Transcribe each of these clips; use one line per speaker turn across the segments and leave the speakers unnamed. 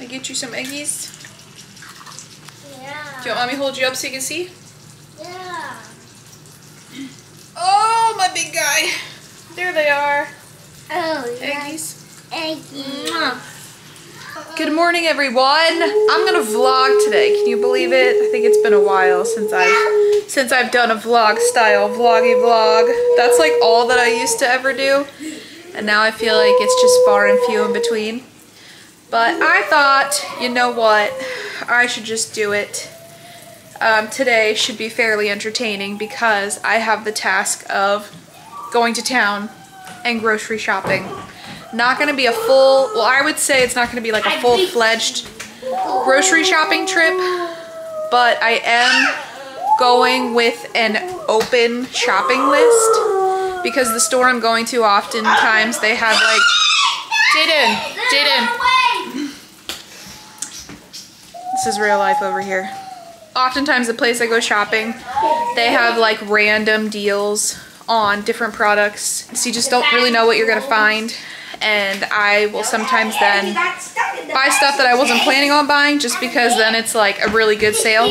I get you some eggies?
Yeah.
Do you want me to hold you up so you can see?
Yeah.
Oh, my big guy. There they are.
Oh, yeah.
Eggies.
Eggies.
Mwah. Good morning, everyone. I'm gonna vlog today. Can you believe it? I think it's been a while since I've done a vlog style vloggy vlog. That's like all that I used to ever do, and now I feel like it's just far and few in between. But I thought, you know what? I should just do it. Today should be fairly entertaining because I have the task of going to town and grocery shopping. Not gonna be a full, well, I would say it's not gonna be like a full-fledged grocery shopping trip, but I am going with an open shopping list because the store I'm going to oftentimes they have like, Jaden. This is real life over here. Oftentimes the place I go shopping, they have like random deals on different products, so you just don't really know what you're gonna find. And I will sometimes then buy stuff that I wasn't planning on buying just because then it's like a really good sale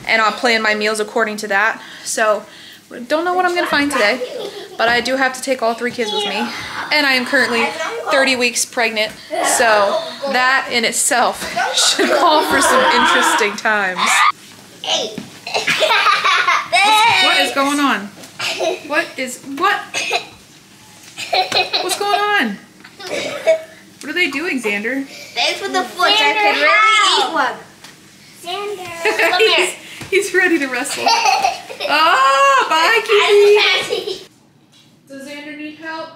and I'll plan my meals according to that. So don't know what I'm gonna find today, but I do have to take all 3 kids with me, and I am currently 30 weeks pregnant, so that in itself should call for some interesting times. What is going on? What's going on? What are they doing, Xander?
Thanks for the foot. I could really eat one. Xander, come here.
He's ready to wrestle. Oh, bye, kitty. Does Xander need help?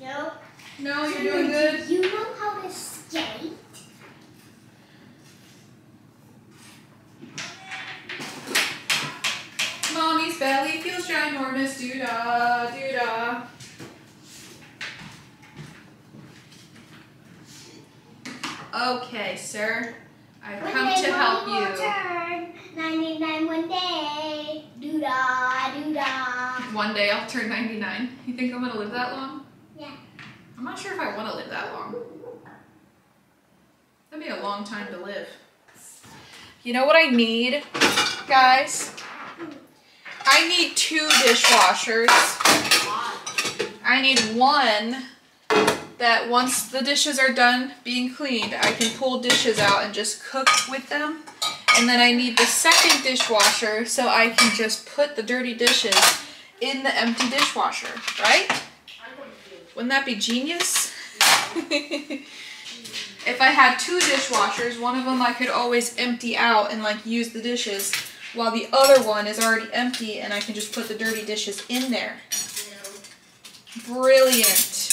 No.
No, you're doing good?
Do you know how to skate?
Mommy's belly feels ginormous. Doo-dah, doo-dah. Okay, sir. I've come to help you.
Turn 99 one day. Doo-dah, doo-dah.
One day I'll turn 99. You think I'm gonna live that long?
Yeah.
I'm not sure if I want to live that long. That'd be a long time to live. You know what I need, guys? I need 2 dishwashers. I need one that once the dishes are done being cleaned, I can pull dishes out and just cook with them. And then I need the second dishwasher so I can just put the dirty dishes in the empty dishwasher, right? Wouldn't that be genius? If I had 2 dishwashers, one of them I could always empty out and like use the dishes, while the other one is already empty and I can just put the dirty dishes in there. Brilliant.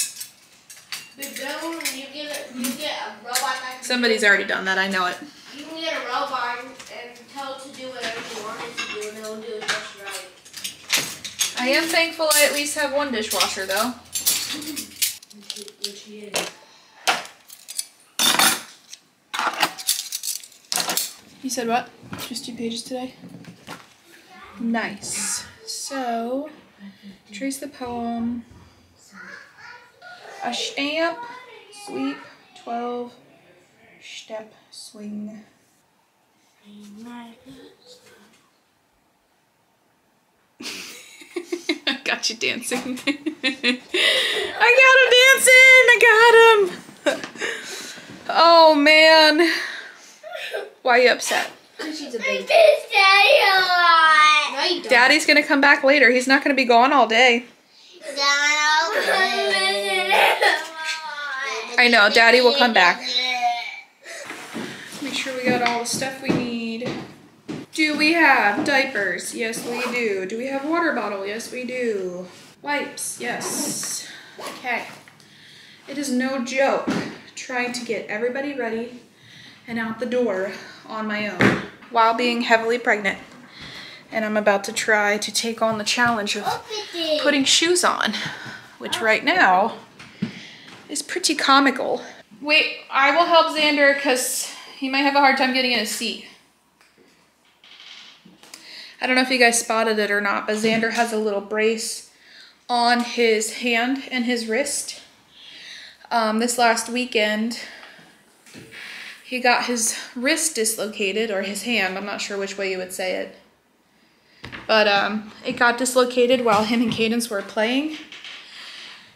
You get a robot.
Somebody's already done that, I know it.
You can get a robot and tell it to do whatever you want it to do, and it'll do it just right.
I am thankful I at least have 1 dishwasher though. You said what? Just 2 pages today? Nice. So, trace the poem. A stamp, sweep, 12, step, swing. I got you dancing. I got him dancing! I got him! Oh man. Why are you upset?
She's a baby. I miss Daddy a lot. No, you don't.
Daddy's gonna come back later. He's not gonna be gone all day. I know, Daddy will come back. Make sure we got all the stuff we need. Do we have diapers? Yes, we do. Do we have water bottle? Yes, we do. Wipes? Yes. Okay. It is no joke trying to get everybody ready and out the door on my own while being heavily pregnant. And I'm about to try to take on the challenge of putting shoes on, which right now is pretty comical. Wait, I will help Xander because he might have a hard time getting in his seat. I don't know if you guys spotted it or not, but Xander has a little brace on his hand and his wrist. This last weekend, he got his wrist dislocated, or his hand, I'm not sure which way you would say it. But it got dislocated while him and Cadence were playing.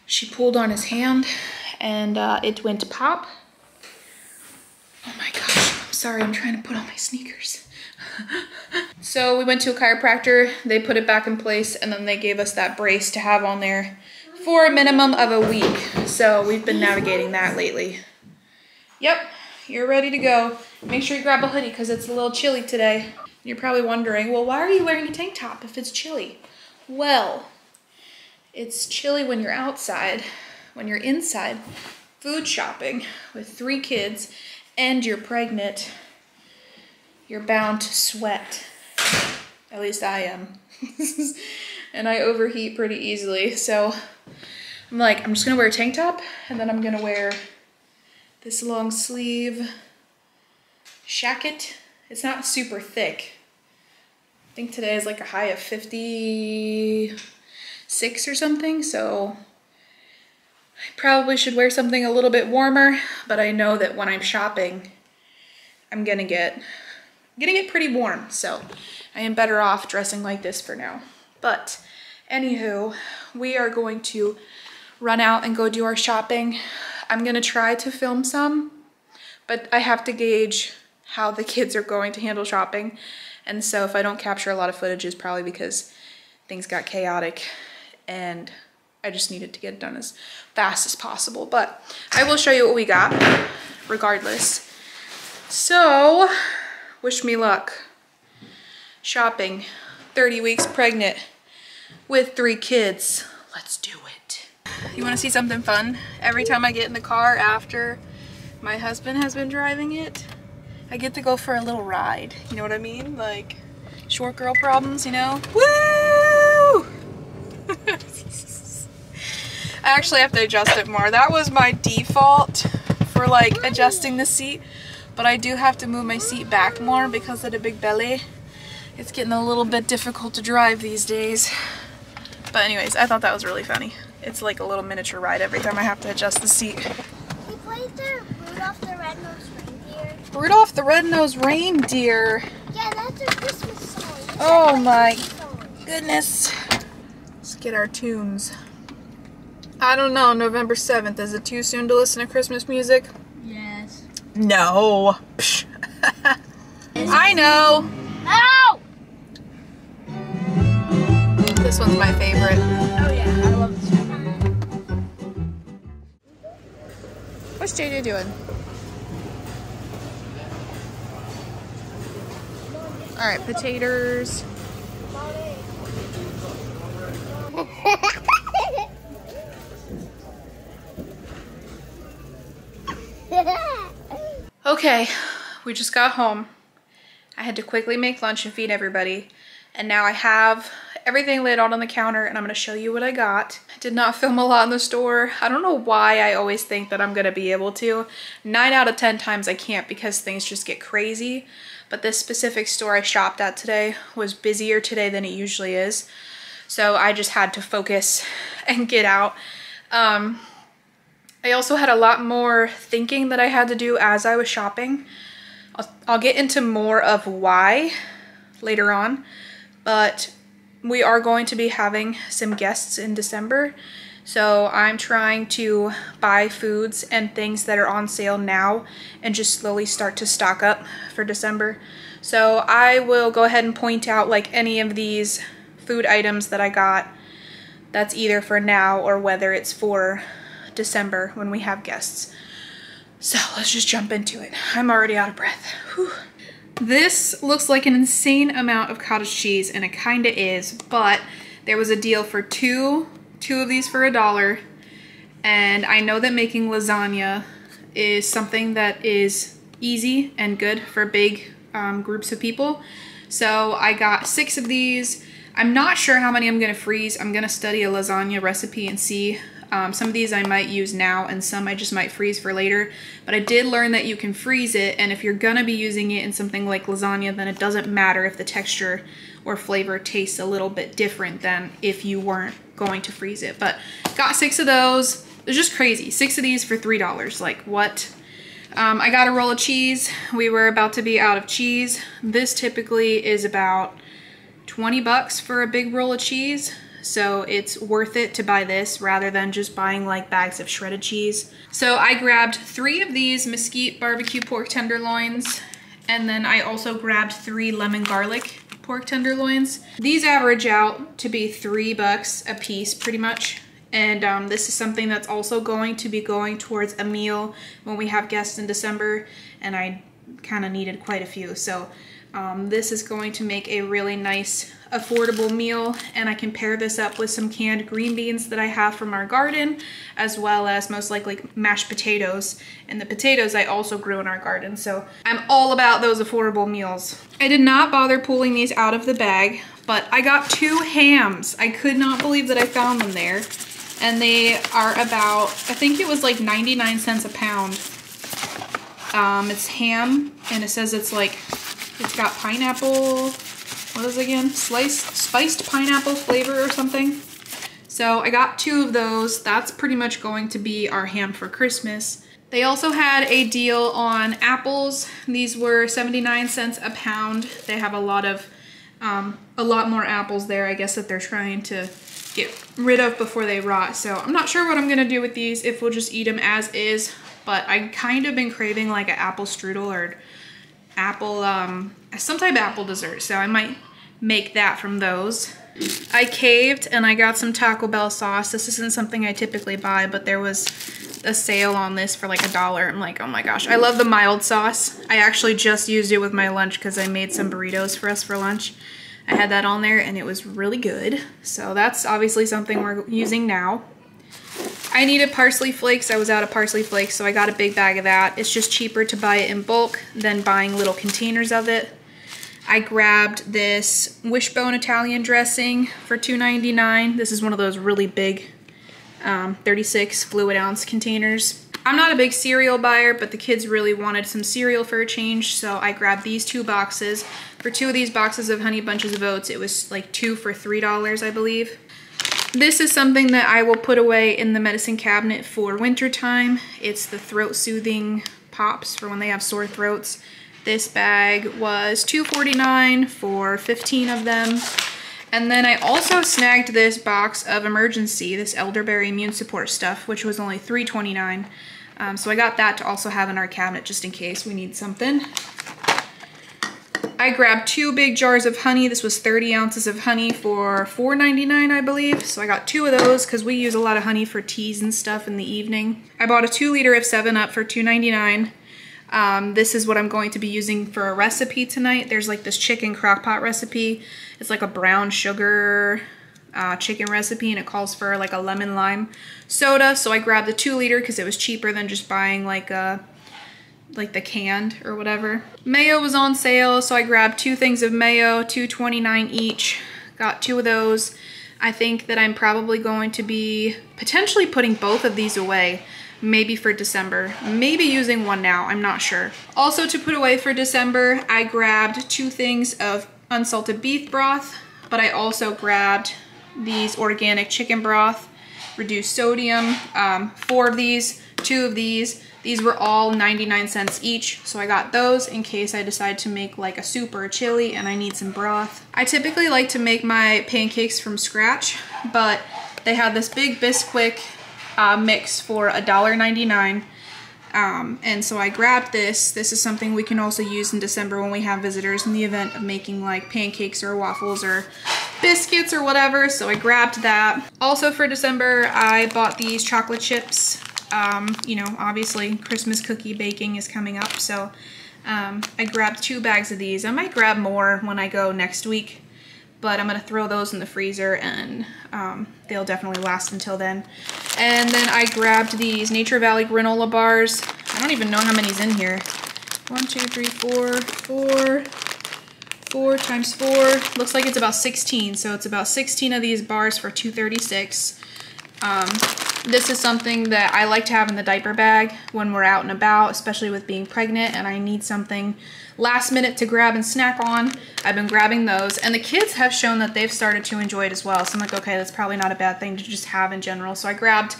She pulled on his hand and it went to pop. Oh my gosh, I'm sorry, I'm trying to put on my sneakers. So we went to a chiropractor, they put it back in place, and then they gave us that brace to have on there for a minimum of a week. So we've been navigating that lately. Yep, you're ready to go. Make sure you grab a hoodie because it's a little chilly today. You're probably wondering, well, why are you wearing a tank top if it's chilly? Well, it's chilly when you're outside. When you're inside food shopping with 3 kids and you're pregnant, you're bound to sweat. At least I am. And I overheat pretty easily. So I'm like, I'm just gonna wear a tank top and then I'm gonna wear this long sleeve jacket. It's not super thick. I think today is like a high of 56 or something, so I probably should wear something a little bit warmer, but I know that when I'm shopping, I'm gonna get pretty warm, so I am better off dressing like this for now. But anywho, we are going to run out and go do our shopping. I'm gonna try to film some, but I have to gauge how the kids are going to handle shopping. And so if I don't capture a lot of footage, it's probably because things got chaotic and I just needed to get it done as fast as possible. But I will show you what we got regardless. So wish me luck. Shopping, 30 weeks pregnant with 3 kids. Let's do it. You wanna see something fun? Every time I get in the car after my husband has been driving it, I get to go for a little ride. You know what I mean? Like short girl problems, you know? Woo! I actually have to adjust it more. That was my default for like adjusting the seat, but I do have to move my seat back more because of the big belly. It's getting a little bit difficult to drive these days. But anyways, I thought that was really funny. It's like a little miniature ride every time I have to adjust the seat.
He played the Rudolph the Red-Nosed Reindeer.
Rudolph the Red-Nosed Reindeer.
Yeah, that's a Christmas song.
Oh my goodness. Let's get our tunes. I don't know, November 7th. Is it too soon to listen to Christmas music?
Yes.
No. I know.
Ow!
This one's my favorite.
Oh yeah, I love this one.
What's JJ doing? All right, potatoes. Okay, we just got home. I had to quickly make lunch and feed everybody. And now I have everything laid out on the counter and I'm gonna show you what I got. I did not film a lot in the store. I don't know why I always think that I'm gonna be able to. 9 out of 10 times I can't because things just get crazy. But this specific store I shopped at today was busier today than it usually is. So I just had to focus and get out. I also had a lot more thinking that I had to do as I was shopping. I'll get into more of why later on, but we are going to be having some guests in December. So I'm trying to buy foods and things that are on sale now and just slowly start to stock up for December. So I will go ahead and point out like any of these food items that I got that's either for now or whether it's for December when we have guests. So let's just jump into it. I'm already out of breath. Whew. This looks like an insane amount of cottage cheese, and it kinda is, but there was a deal for two of these for $1. And I know that making lasagna is something that is easy and good for big groups of people. So I got 6 of these. I'm not sure how many I'm gonna freeze. I'm gonna study a lasagna recipe and see. Some of these I might use now and some I just might freeze for later. But I did learn that you can freeze it, and if you're gonna be using it in something like lasagna, then it doesn't matter if the texture or flavor tastes a little bit different than if you weren't going to freeze it. But got 6 of those. It's just crazy. 6 of these for $3. Like, what? I got a roll of cheese. We were about to be out of cheese. This typically is about 20 bucks for a big roll of cheese. So it's worth it to buy this rather than just buying like bags of shredded cheese. So I grabbed 3 of these mesquite barbecue pork tenderloins, and then I also grabbed 3 lemon garlic pork tenderloins. These average out to be $3 a piece pretty much. And this is something that's also going to be going towards a meal when we have guests in December, and I kind of needed quite a few. So this is going to make a really nice affordable meal, and I can pair this up with some canned green beans that I have from our garden, as well as most likely mashed potatoes. And the potatoes I also grew in our garden, so I'm all about those affordable meals. I did not bother pulling these out of the bag, but I got 2 hams. I could not believe that I found them there. And they are about, I think it was like 99 cents a pound. It's ham, and it says it's like, it's got pineapple, what is it again? Spiced pineapple flavor or something. So I got 2 of those. That's pretty much going to be our ham for Christmas. They also had a deal on apples. These were 79 cents a pound. They have a lot more apples there, I guess, that they're trying to get rid of before they rot. So I'm not sure what I'm gonna do with these, if we'll just eat them as is, but I kind of been craving like an apple strudel or apple, some type of apple dessert. So I might make that from those. I caved and I got some Taco Bell sauce. This isn't something I typically buy, but there was a sale on this for like $1. I'm like, oh my gosh, I love the mild sauce. I actually just used it with my lunch because I made some burritos for us for lunch. I had that on there and it was really good. So that's obviously something we're using now. I needed parsley flakes. I was out of parsley flakes, so I got a big bag of that. It's just cheaper to buy it in bulk than buying little containers of it. I grabbed this Wishbone Italian dressing for $2.99. This is one of those really big 36 fluid ounce containers. I'm not a big cereal buyer, but the kids really wanted some cereal for a change, so I grabbed these 2 boxes. For 2 of these boxes of Honey Bunches of Oats, it was like 2 for $3, I believe. This is something that I will put away in the medicine cabinet for winter time. It's the throat soothing pops for when they have sore throats. This bag was $2.49 for 15 of them. And then I also snagged this box of Emergency, this elderberry immune support stuff, which was only $3.29. So I got that to also have in our cabinet just in case we need something. I grabbed 2 big jars of honey. This was 30 ounces of honey for $4.99, I believe. So I got 2 of those because we use a lot of honey for teas and stuff in the evening. I bought a 2 liter of 7-Up for $2.99. This is what I'm going to be using for a recipe tonight. There's like this chicken crock pot recipe. It's like a brown sugar chicken recipe, and it calls for like a lemon lime soda. So I grabbed the 2 liter because it was cheaper than just buying like the canned or whatever. Mayo was on sale, so I grabbed 2 things of mayo, $2.29 each. Got 2 of those. I think that I'm probably going to be potentially putting both of these away, maybe for December. Maybe using one now, I'm not sure. Also to put away for December, I grabbed 2 things of unsalted beef broth, but I also grabbed these organic chicken broth, reduced sodium, 4 of these, 2 of these. These were all 99 cents each, so I got those in case I decide to make like a soup or a chili and I need some broth. I typically like to make my pancakes from scratch, but they had this big Bisquick mix for $1.99. And so I grabbed this. This is something we can also use in December when we have visitors in the event of making like pancakes or waffles or biscuits or whatever. So I grabbed that. Also for December, I bought these chocolate chips. You know, obviously Christmas cookie baking is coming up, so I grabbed 2 bags of these. I might grab more when I go next week, but I'm gonna throw those in the freezer and they'll definitely last until then. And then I grabbed these Nature Valley granola bars. I don't even know how many's in here. 1, 2, 3, 4, 4 times 4. Looks like it's about 16, so it's about 16 of these bars for $2.36. This is something that I like to have in the diaper bag when we're out and about, especially with being pregnant and I need something last minute to grab and snack on. I've been grabbing those, and the kids have shown that they've started to enjoy it as well. So I'm like, okay, that's probably not a bad thing to just have in general. So I grabbed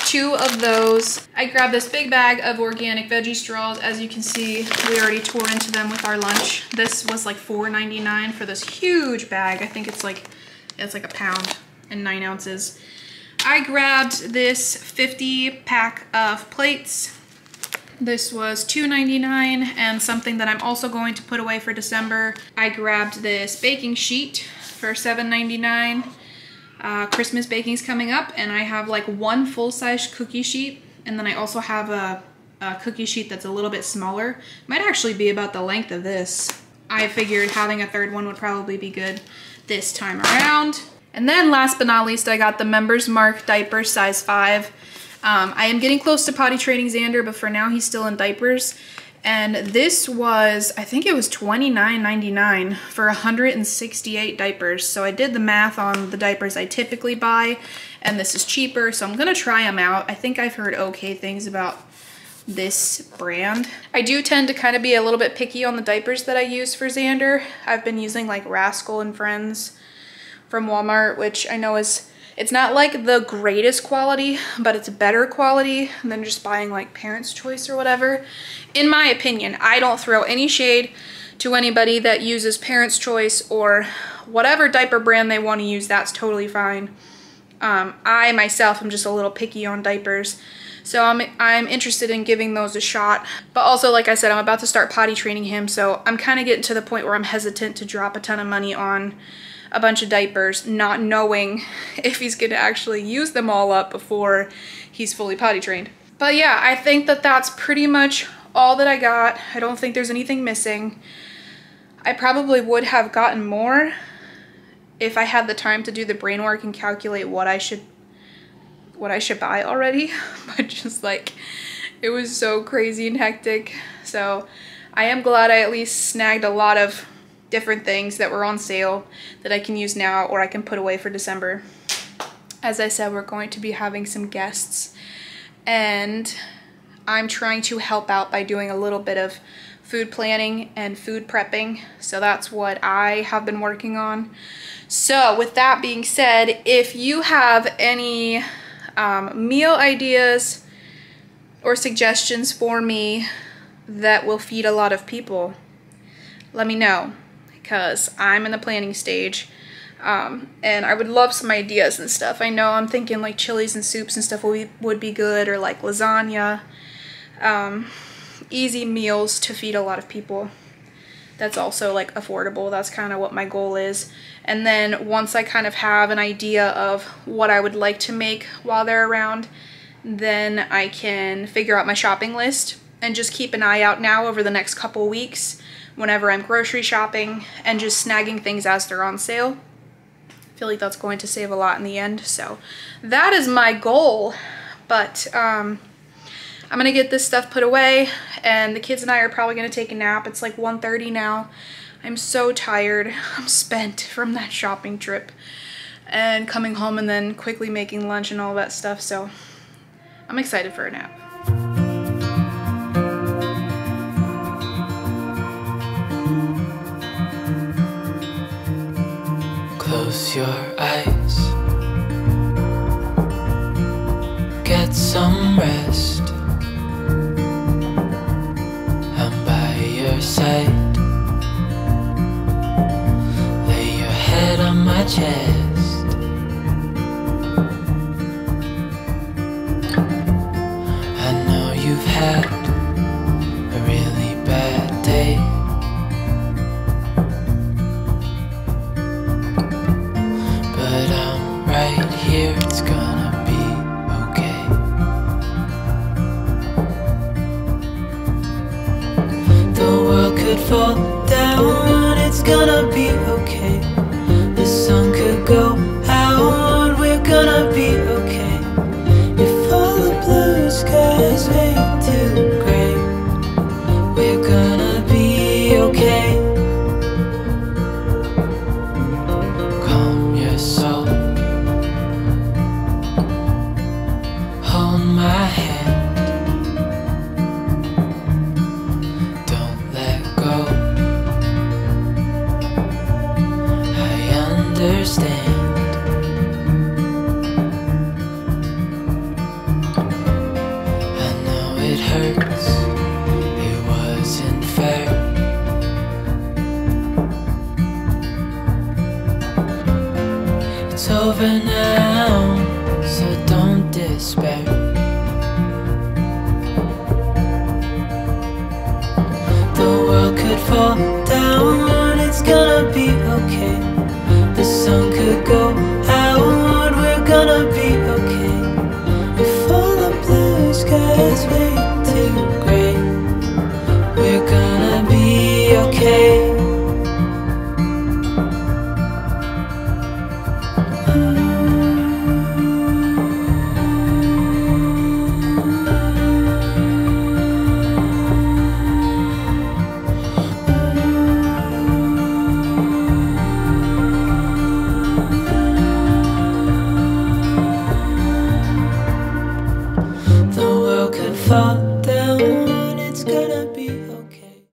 2 of those. I grabbed this big bag of organic veggie straws. As you can see, we already tore into them with our lunch. This was like $4.99 for this huge bag. I think it's like a pound and 9 ounces. I grabbed this 50 pack of plates. This was $2.99, and something that I'm also going to put away for December. I grabbed this baking sheet for $7.99. Christmas baking's coming up, and I have like 1 full-size cookie sheet, and then I also have a cookie sheet that's a little bit smaller. Might actually be about the length of this. I figured having a 3rd one would probably be good this time around. And then last but not least, I got the Members Mark diaper size 5. I am getting close to potty training Xander, but for now he's still in diapers. And this was, I think it was $29.99 for 168 diapers. So I did the math on the diapers I typically buy, and this is cheaper, so I'm gonna try them out. I think I've heard okay things about this brand. I do tend to kind of be a little bit picky on the diapers that I use for Xander. I've been using like Rascal and Friends from Walmart, which I know it's not like the greatest quality, but it's better quality than just buying like Parents' Choice or whatever. In my opinion, I don't throw any shade to anybody that uses Parents' Choice or whatever diaper brand they want to use. That's totally fine. I myself am just a little picky on diapers, so I'm interested in giving those a shot. But also, like I said, I'm about to start potty training him, so I'm kind of getting to the point where I'm hesitant to drop a ton of money on a bunch of diapers, not knowing if he's gonna actually use them all up before he's fully potty trained. But yeah, I think that that's pretty much all that I got. I don't think there's anything missing. I probably would have gotten more if I had the time to do the brain work and calculate what I should buy already. But just like, it was so crazy and hectic. So I am glad I at least snagged a lot of different things that were on sale that I can use now or I can put away for December. As I said, we're going to be having some guests, and I'm trying to help out by doing a little bit of food planning and food prepping. So that's what I have been working on. So with that being said, if you have any meal ideas or suggestions for me that will feed a lot of people, let me know, because I'm in the planning stage, and I would love some ideas and stuff. I know I'm thinking like chilies and soups and stuff would be good, or like lasagna, easy meals to feed a lot of people. That's also like affordable. That's kind of what my goal is. And then once I kind of have an idea of what I would like to make while they're around, then I can figure out my shopping list and just keep an eye out now over the next couple weeks whenever I'm grocery shopping and just snagging things as they're on sale. I feel like that's going to save a lot in the end. So that is my goal. But I'm gonna get this stuff put away, and the kids and I are probably gonna take a nap. It's like 1:30 now. I'm so tired. I'm spent from that shopping trip and coming home and then quickly making lunch and all that stuff. So I'm excited for a nap.
Close your eyes, get some rest. I'm by your side. Lay your head on my chest. I know you've had a really bad day, but I'm right here, it's gonna be okay. The world could fall down, it's gonna be okay. The sun could go out, we're gonna be okay. If all the blue skies fade to gray, we're gonna be okay. Calm your soul, fall